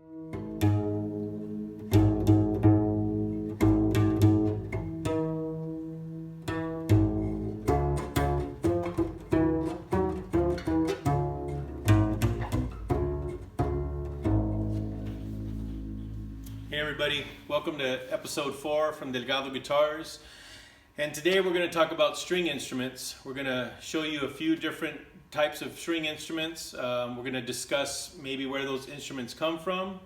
Hey everybody, welcome to episode 4 from Delgado Guitars. And today we're going to talk about string instruments. We're going to show you a few different types of string instruments. We're going to discuss maybe where those instruments come from.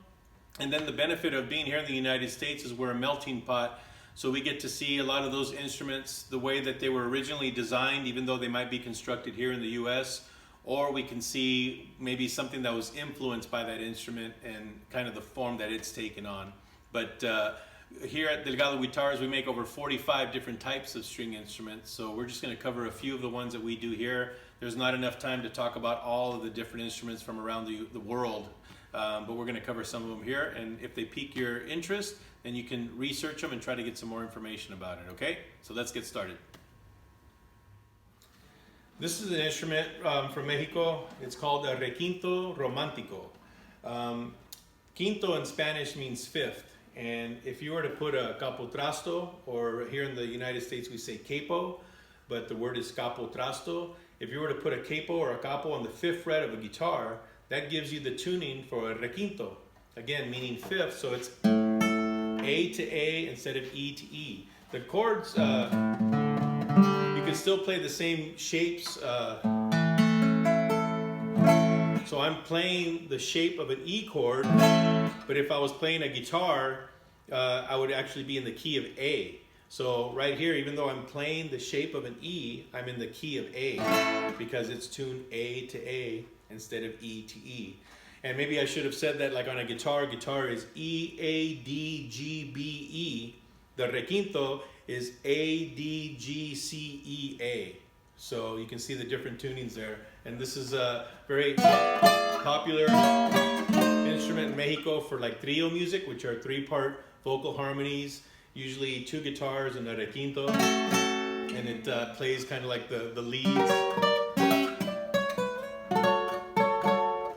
And then the benefit of being here in the United States is we're a melting pot. So we get to see a lot of those instruments the way that they were originally designed, even though they might be constructed here in the US. Or we can see maybe something that was influenced by that instrument and kind of the form that it's taken on. But here at Delgado Guitars, we make over 45 different types of string instruments. So we're just going to cover a few of the ones that we do here. There's not enough time to talk about all of the different instruments from around the world. But we're going to cover some of them here. And if they pique your interest, then you can research them and try to get some more information about it. Okay? So let's get started. This is an instrument from Mexico. It's called a requinto romantico. Quinto in Spanish means fifth. And if you were to put a capotrasto, or here in the United States we say capo, but the word is capotrasto. If you were to put a capo or a capo on the 5th fret of a guitar, that gives you the tuning for a requinto. Again, meaning fifth, so it's A to A instead of E to E. The chords, you can still play the same shapes. So I'm playing the shape of an E chord, but if I was playing a guitar, I would actually be in the key of A. So right here, even though I'm playing the shape of an E, I'm in the key of A because it's tuned A to A instead of E to E. And maybe I should have said that like on a guitar, guitar is E, A, D, G, B, E. The requinto is A, D, G, C, E, A. So you can see the different tunings there. And this is a very popular instrument in Mexico for like trio music, which are 3-part vocal harmonies, usually 2 guitars and a requinto. And it plays kind of like the leads.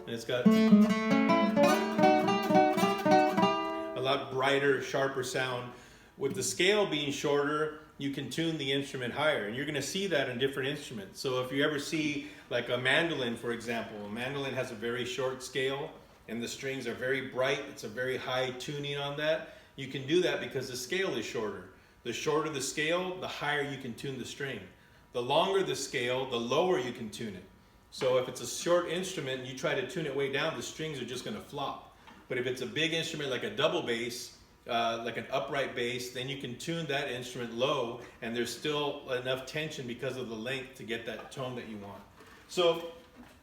And it's got a lot brighter, sharper sound. With the scale being shorter, you can tune the instrument higher, and you're going to see that in different instruments. So if you ever see like a mandolin, for example, a mandolin has a very short scale and the strings are very bright. It's a very high tuning on that. You can do that because the scale is shorter. The shorter the scale, the higher you can tune the string. The longer the scale, the lower you can tune it. So if it's a short instrument and you try to tune it way down, the strings are just going to flop. But if it's a big instrument like a double bass, like an upright bass, then you can tune that instrument low and there's still enough tension because of the length to get that tone that you want. So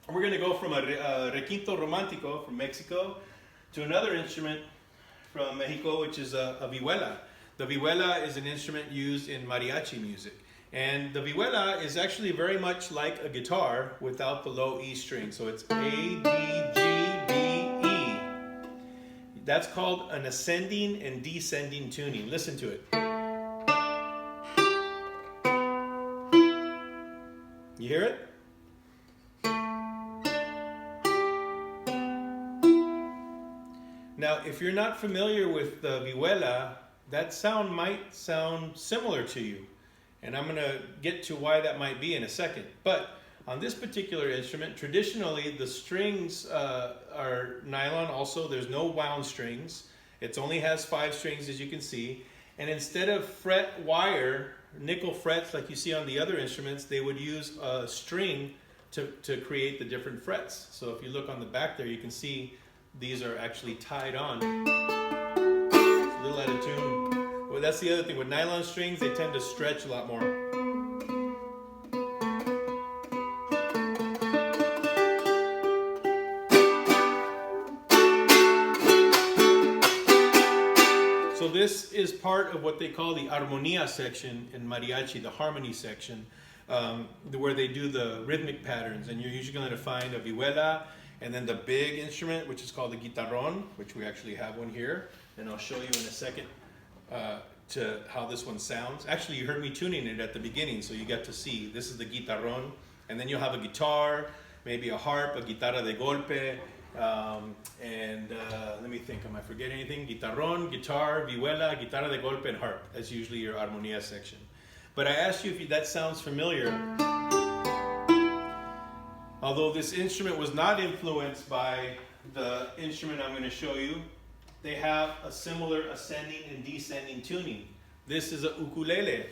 we're going to go from a requinto romantico from Mexico to another instrument from Mexico, which is a vihuela. The vihuela is an instrument used in mariachi music. And the vihuela is actually very much like a guitar without the low E string. So it's A, D, G, B, E. That's called an ascending and descending tuning. Listen to it. You hear it? Now, if you're not familiar with the vihuela, that sound might sound similar to you. And I'm going to get to why that might be in a second. But on this particular instrument, traditionally the strings are nylon also. There's no wound strings. It only has 5 strings, as you can see. And instead of fret wire, nickel frets like you see on the other instruments, they would use a string to create the different frets. So if you look on the back there, you can see these are actually tied on. It's a little out of tune. Well, that's the other thing. With nylon strings, they tend to stretch a lot more. So this is part of what they call the armonía section in mariachi, the harmony section, where they do the rhythmic patterns. And you're usually going to find a vihuela, and then the big instrument, which is called the guitarrón, which we actually have one here. And I'll show you in a second to how this one sounds. Actually, you heard me tuning it at the beginning, so you got to see. This is the guitarrón. And then you'll have a guitar, maybe a harp, a guitarra de golpe, Let me think, am I forgetting anything? Guitarrón, guitar, vihuela, guitarra de golpe, and harp. That's usually your armonía section. But I asked you if that sounds familiar. Although this instrument was not influenced by the instrument I'm going to show you, they have a similar ascending and descending tuning. This is a ukulele.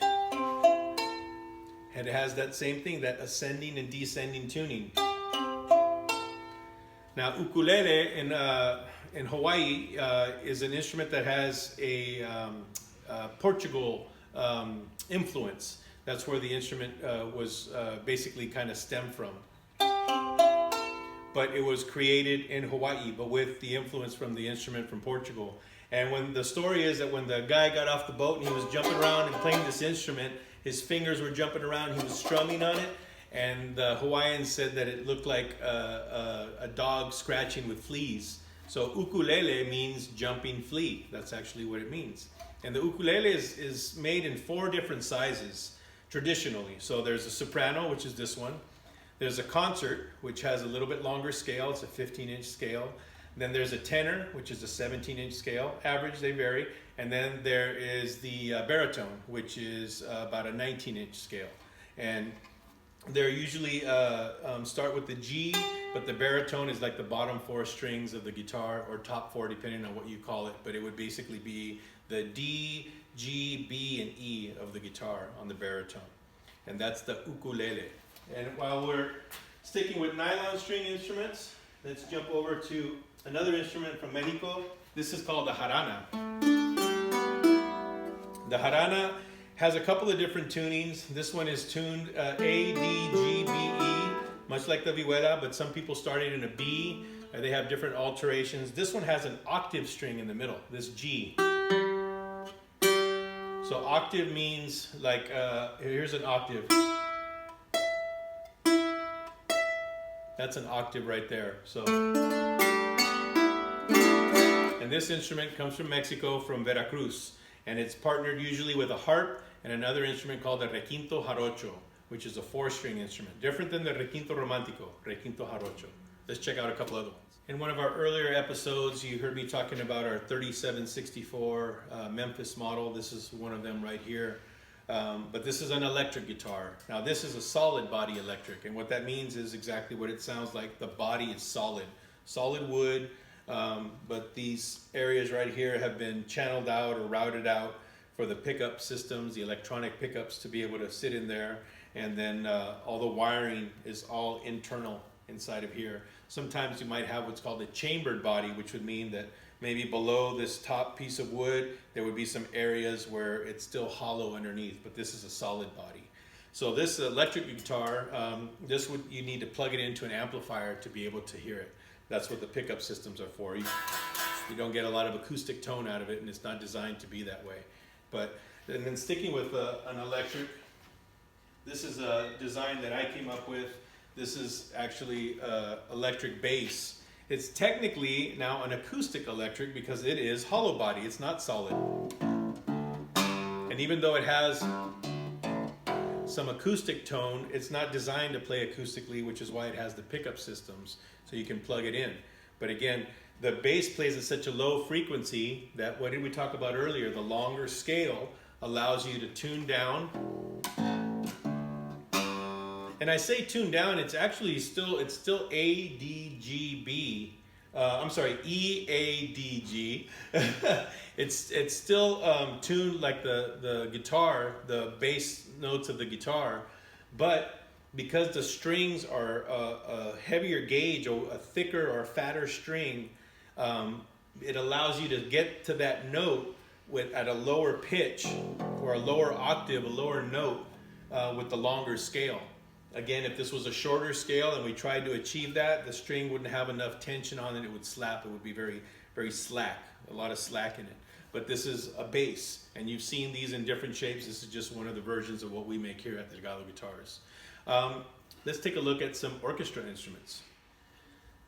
And it has that same thing, that ascending and descending tuning. Now, ukulele in Hawaii is an instrument that has a Portugal influence. That's where the instrument was basically kind of stemmed from. But it was created in Hawaii, but with the influence from the instrument from Portugal. And when the story is that when the guy got off the boat and he was jumping around and playing this instrument, his fingers were jumping around, he was strumming on it, and the Hawaiians said that it looked like a dog scratching with fleas. So ukulele means jumping flea. That's actually what it means. And the ukulele is made in 4 different sizes traditionally. So there's a soprano, which is this one. There's a concert, which has a little bit longer scale. It's a 15-inch scale. Then there's a tenor, which is a 17-inch scale. Average, they vary. And then there is the baritone, which is about a 19-inch scale. And they're usually start with the G, but the baritone is like the bottom 4 strings of the guitar, or top 4, depending on what you call it. But it would basically be the D, G, B, and E of the guitar on the baritone. And that's the ukulele. And while we're sticking with nylon string instruments, let's jump over to another instrument from Mexico. This is called the jarana. The jarana has a couple of different tunings. This one is tuned A, D, G, B, E, much like the vihuela, but some people started in a B. They have different alterations. This one has an octave string in the middle, this G. So octave means like, here's an octave. That's an octave right there. So, and this instrument comes from Mexico, from Veracruz, and it's partnered usually with a harp and another instrument called the requinto jarocho, which is a 4-string instrument, different than the requinto romantico, requinto jarocho. Let's check out a couple other ones. In one of our earlier episodes, you heard me talking about our 3764 Memphis model. This is one of them right here. But this is an electric guitar. Now this is a solid body electric, and what that means is exactly what it sounds like. The body is solid wood, but these areas right here have been channeled out or routed out for the pickup systems, the electronic pickups, to be able to sit in there, and then all the wiring is all internal inside of here. Sometimes you might have what's called a chambered body, which would mean that maybe below this top piece of wood, there would be some areas where it's still hollow underneath, but this is a solid body. So this electric guitar, you need to plug it into an amplifier to be able to hear it. That's what the pickup systems are for. You don't get a lot of acoustic tone out of it, and it's not designed to be that way. And then sticking with an electric, this is a design that I came up with. This is actually electric bass. It's technically now an acoustic electric because it is hollow body, it's not solid. And even though it has some acoustic tone, it's not designed to play acoustically, which is why it has the pickup systems, so you can plug it in. But again, the bass plays at such a low frequency that, what did we talk about earlier? The longer scale allows you to tune down. And I say tune down, it's actually still A, D, G, B. I'm sorry, E, A, D, G. It's still tuned like the guitar, the bass notes of the guitar, but because the strings are a heavier gauge, or a thicker or fatter string, it allows you to get to that note at a lower pitch, or a lower octave, a lower note, with the longer scale. Again, if this was a shorter scale and we tried to achieve that, the string wouldn't have enough tension on it, it would slap, it would be very, very slack, a lot of slack in it. But this is a bass, and you've seen these in different shapes. This is just one of the versions of what we make here at Delgado Guitars. Let's take a look at some orchestra instruments.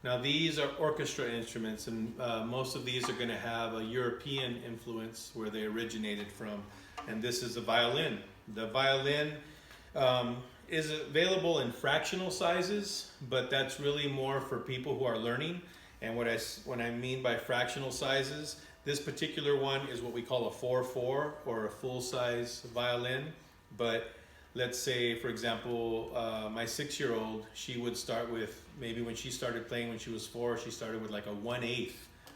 Now these are orchestra instruments, and most of these are going to have a European influence where they originated from, and this is a violin. The violin is available in fractional sizes, but that's really more for people who are learning. And what I mean by fractional sizes, this particular one is what we call a 4/4 or a full-size violin. But let's say, for example, my 6-year-old, she would start with, maybe when she started playing when she was 4, she started with like a 1/8,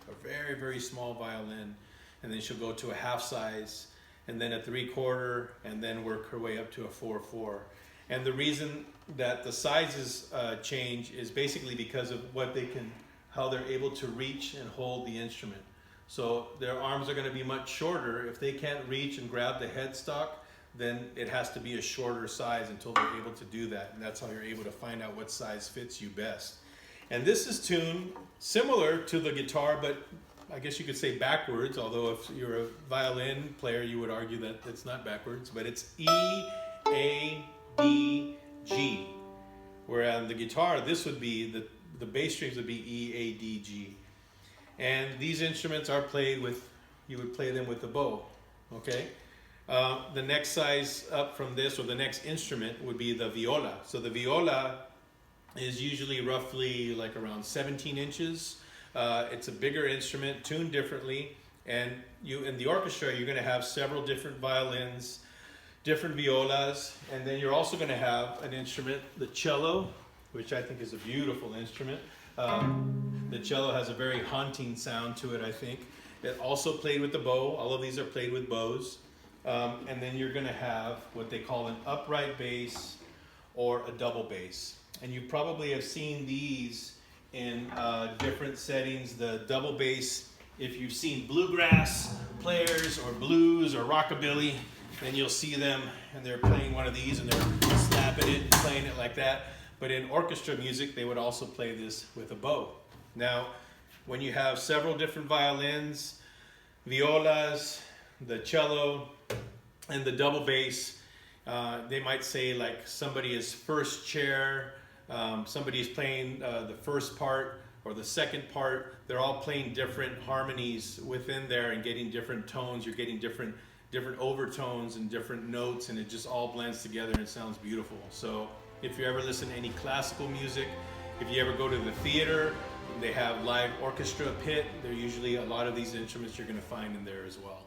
a very, very small violin. And then she'll go to a half size, and then a 3/4, and then work her way up to a 4/4. And the reason that the sizes change is basically because of how they're able to reach and hold the instrument. So their arms are going to be much shorter. If they can't reach and grab the headstock, then it has to be a shorter size until they're able to do that. And that's how you're able to find out what size fits you best. And this is tuned similar to the guitar, but I guess you could say backwards, although if you're a violin player, you would argue that it's not backwards, but it's E, A, D, G. Where on the guitar, this would be, the bass strings would be E, A, D, G. And these instruments are played with, you would play them with a bow, okay? The next size up from this, or the next instrument, would be the viola. So the viola is usually roughly like around 17 inches. It's a bigger instrument, tuned differently, and in the orchestra, you're going to have several different violins, different violas, and then you're also going to have an instrument, the cello, which I think is a beautiful instrument. The cello has a very haunting sound to it, I think. It also played with the bow. All of these are played with bows. And then you're going to have what they call an upright bass or a double bass. And you probably have seen these in different settings. The double bass, if you've seen bluegrass players or blues or rockabilly, then you'll see them and they're playing one of these and they're slapping it and playing it like that. But in orchestra music, they would also play this with a bow. Now, when you have several different violins, violas, the cello, and the double bass, they might say like somebody is first chair, somebody's playing the first part or the second part. They're all playing different harmonies within there and getting different tones. You're getting different overtones and different notes, and it just all blends together and it sounds beautiful. So if you ever listen to any classical music, if you ever go to the theater, they have live orchestra pit. There are usually a lot of these instruments you're going to find in there as well.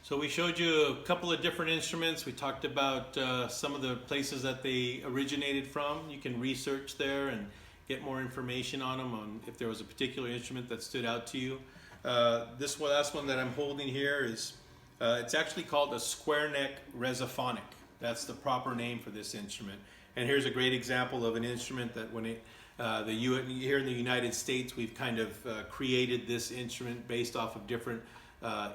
So we showed you a couple of different instruments. We talked about some of the places that they originated from. You can research there and get more information on them, on if there was a particular instrument that stood out to you. This last one that I'm holding here is, it's actually called a square neck Resophonic. That's the proper name for this instrument. And here's a great example of an instrument that when here in the United States, we've kind of created this instrument based off of different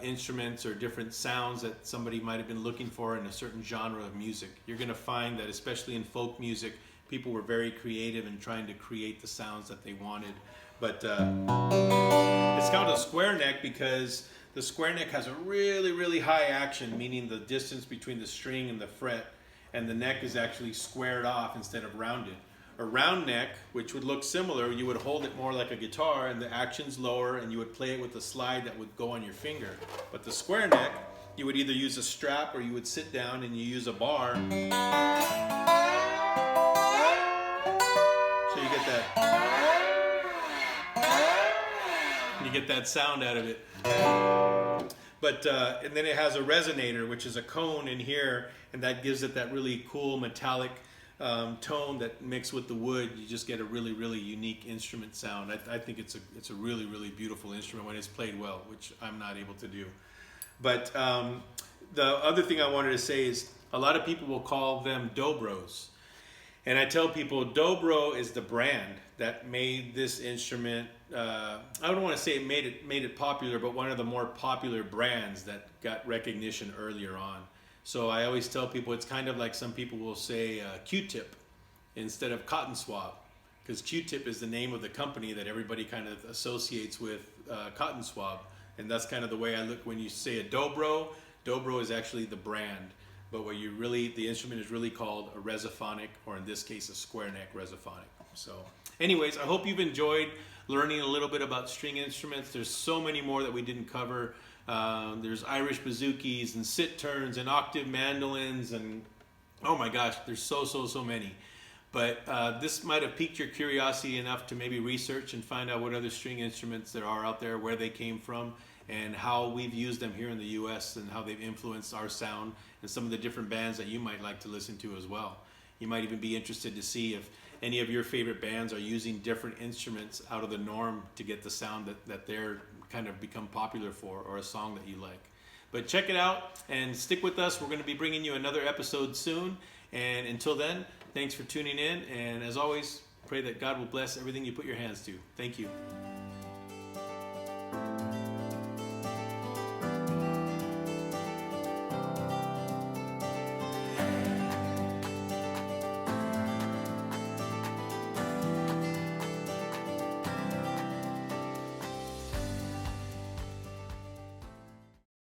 instruments or different sounds that somebody might have been looking for in a certain genre of music. You're going to find that especially in folk music, people were very creative in trying to create the sounds that they wanted. But it's called a square neck because the square neck has a really, really high action, meaning the distance between the string and the fret, and the neck is actually squared off instead of rounded. A round neck, which would look similar, you would hold it more like a guitar and the action's lower and you would play it with a slide that would go on your finger. But the square neck, you would either use a strap or you would sit down and you use a bar. So you get that sound out of it. But and then it has a resonator, which is a cone in here, and that gives it that really cool metallic tone that mixed with the wood. You just get a really, really unique instrument sound. I think it's a really, really beautiful instrument when it's played well, which I'm not able to do. But the other thing I wanted to say is a lot of people will call them dobros. And I tell people dobro is the brand that made this instrument, I don't want to say it made it popular, but one of the more popular brands that got recognition earlier on. So I always tell people it's kind of like some people will say Q-tip instead of cotton swab, because Q-tip is the name of the company that everybody kind of associates with cotton swab. And that's kind of the way I look when you say a dobro. Dobro is actually the brand. But what the instrument is really called a Resophonic, or in this case, a square neck Resophonic. So anyways, I hope you've enjoyed learning a little bit about string instruments. There's so many more that we didn't cover. There's Irish bouzoukis and sit turns and octave mandolins and oh my gosh, there's so many. But this might have piqued your curiosity enough to maybe research and find out what other string instruments there are out there, where they came from, and how we've used them here in the U.S. and how they've influenced our sound and some of the different bands that you might like to listen to as well. You might even be interested to see if any of your favorite bands are using different instruments out of the norm to get the sound that they're kind of become popular for, or a song that you like. But check it out and stick with us. We're going to be bringing you another episode soon. And until then, thanks for tuning in. And as always, pray that God will bless everything you put your hands to. Thank you.